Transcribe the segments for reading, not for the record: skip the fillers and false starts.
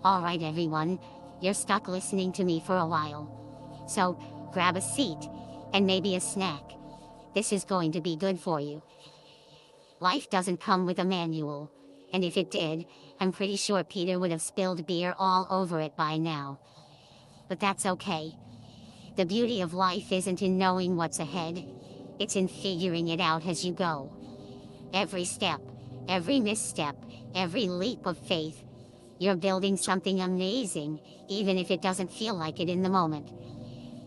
Alright everyone, you're stuck listening to me for a while. So, grab a seat, and maybe a snack. This is going to be good for you. Life doesn't come with a manual, and if it did, I'm pretty sure Peter would have spilled beer all over it by now. But that's okay. The beauty of life isn't in knowing what's ahead, it's in figuring it out as you go. Every step, every misstep, every leap of faith, you're building something amazing, even if it doesn't feel like it in the moment.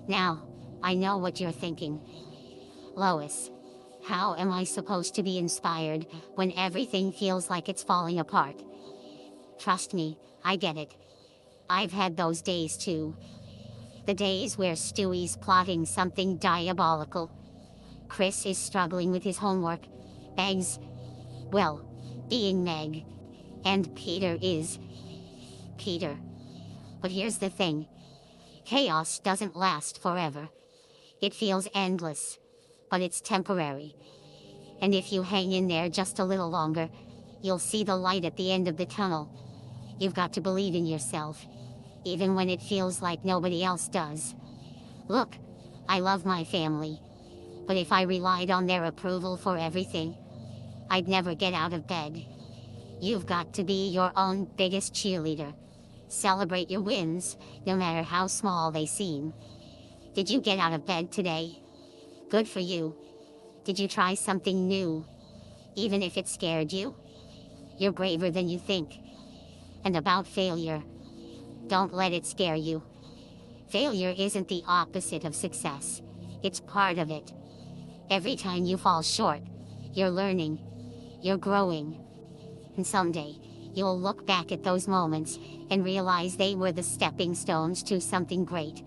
Now, I know what you're thinking. Lois, how am I supposed to be inspired when everything feels like it's falling apart? Trust me, I get it. I've had those days too. The days where Stewie's plotting something diabolical. Chris is struggling with his homework. Meg's, well, being Meg. And Peter is Peter. But here's the thing. Chaos doesn't last forever. It feels endless, but it's temporary. And if you hang in there just a little longer, you'll see the light at the end of the tunnel. You've got to believe in yourself, even when it feels like nobody else does. Look, I love my family, but if I relied on their approval for everything, I'd never get out of bed. You've got to be your own biggest cheerleader. Celebrate your wins, no matter how small they seem. Did you get out of bed today? Good for you. Did you try something new? Even if it scared you? You're braver than you think. And about failure, don't let it scare you. Failure isn't the opposite of success. It's part of it. Every time you fall short, you're learning. You're growing. And someday, you'll look back at those moments and realize they were the stepping stones to something great.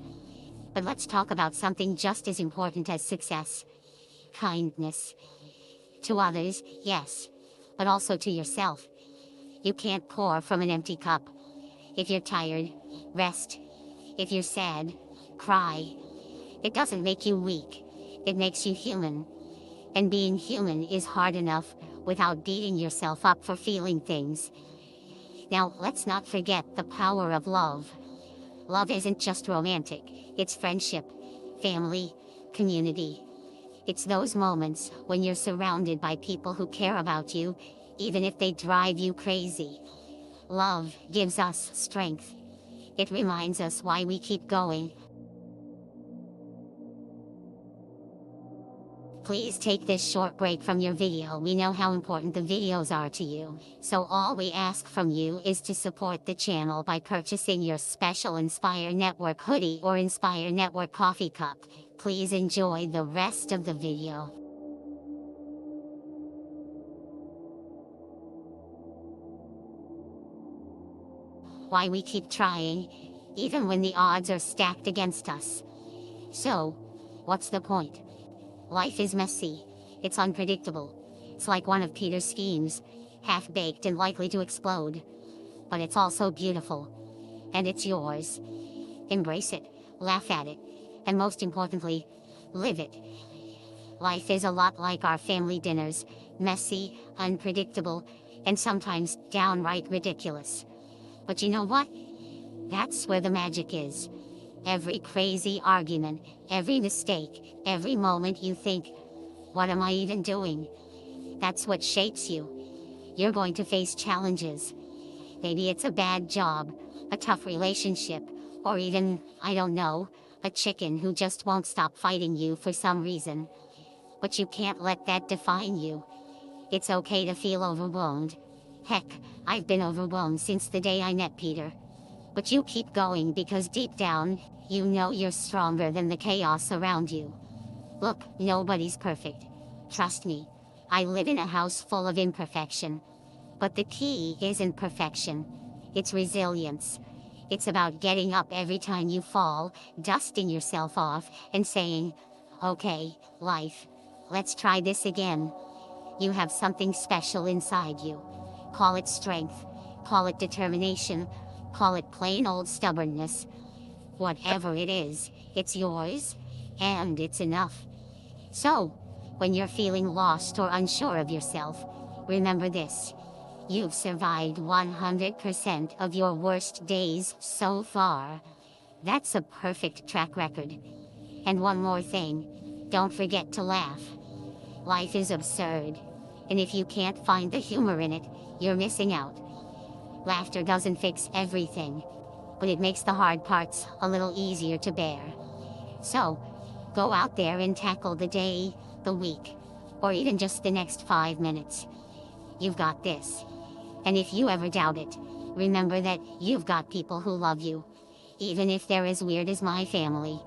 But let's talk about something just as important as success. Kindness. To others, yes, but also to yourself. You can't pour from an empty cup. If you're tired, rest. If you're sad, cry. It doesn't make you weak. It makes you human. And being human is hard enough without beating yourself up for feeling things. Now, let's not forget the power of love. Love isn't just romantic, it's friendship, family, community. It's those moments when you're surrounded by people who care about you, even if they drive you crazy. Love gives us strength. It reminds us why we keep going. Please take this short break from your video. We know how important the videos are to you, so all we ask from you is to support the channel by purchasing your special Inspire Network hoodie or Inspire Network coffee cup. Please enjoy the rest of the video. Why we keep trying, even when the odds are stacked against us. So, what's the point? Life is messy. It's unpredictable. It's like one of Peter's schemes, half-baked and likely to explode. But it's also beautiful. And it's yours. Embrace it, laugh at it, and most importantly, live it. Life is a lot like our family dinners, messy, unpredictable, and sometimes downright ridiculous. But you know what? That's where the magic is. Every crazy argument, every mistake, every moment you think, what am I even doing? That's what shapes you. You're going to face challenges. Maybe it's a bad job, a tough relationship, or even, I don't know, a chicken who just won't stop fighting you for some reason. But you can't let that define you. It's okay to feel overwhelmed. Heck, I've been overwhelmed since the day I met Peter. But you keep going because deep down, you know you're stronger than the chaos around you. Look, nobody's perfect. Trust me, I live in a house full of imperfection. But the key isn't perfection. It's resilience. It's about getting up every time you fall, dusting yourself off, and saying, okay, life, let's try this again. You have something special inside you. Call it strength, call it determination, call it plain old stubbornness. Whatever it is, it's yours, and it's enough. So, when you're feeling lost or unsure of yourself, remember this. You've survived 100% of your worst days so far. That's a perfect track record. And one more thing, don't forget to laugh. Life is absurd. And if you can't find the humor in it, you're missing out. Laughter doesn't fix everything, but it makes the hard parts a little easier to bear. So, go out there and tackle the day, the week, or even just the next 5 minutes. You've got this. And if you ever doubt it, remember that you've got people who love you, even if they're as weird as my family.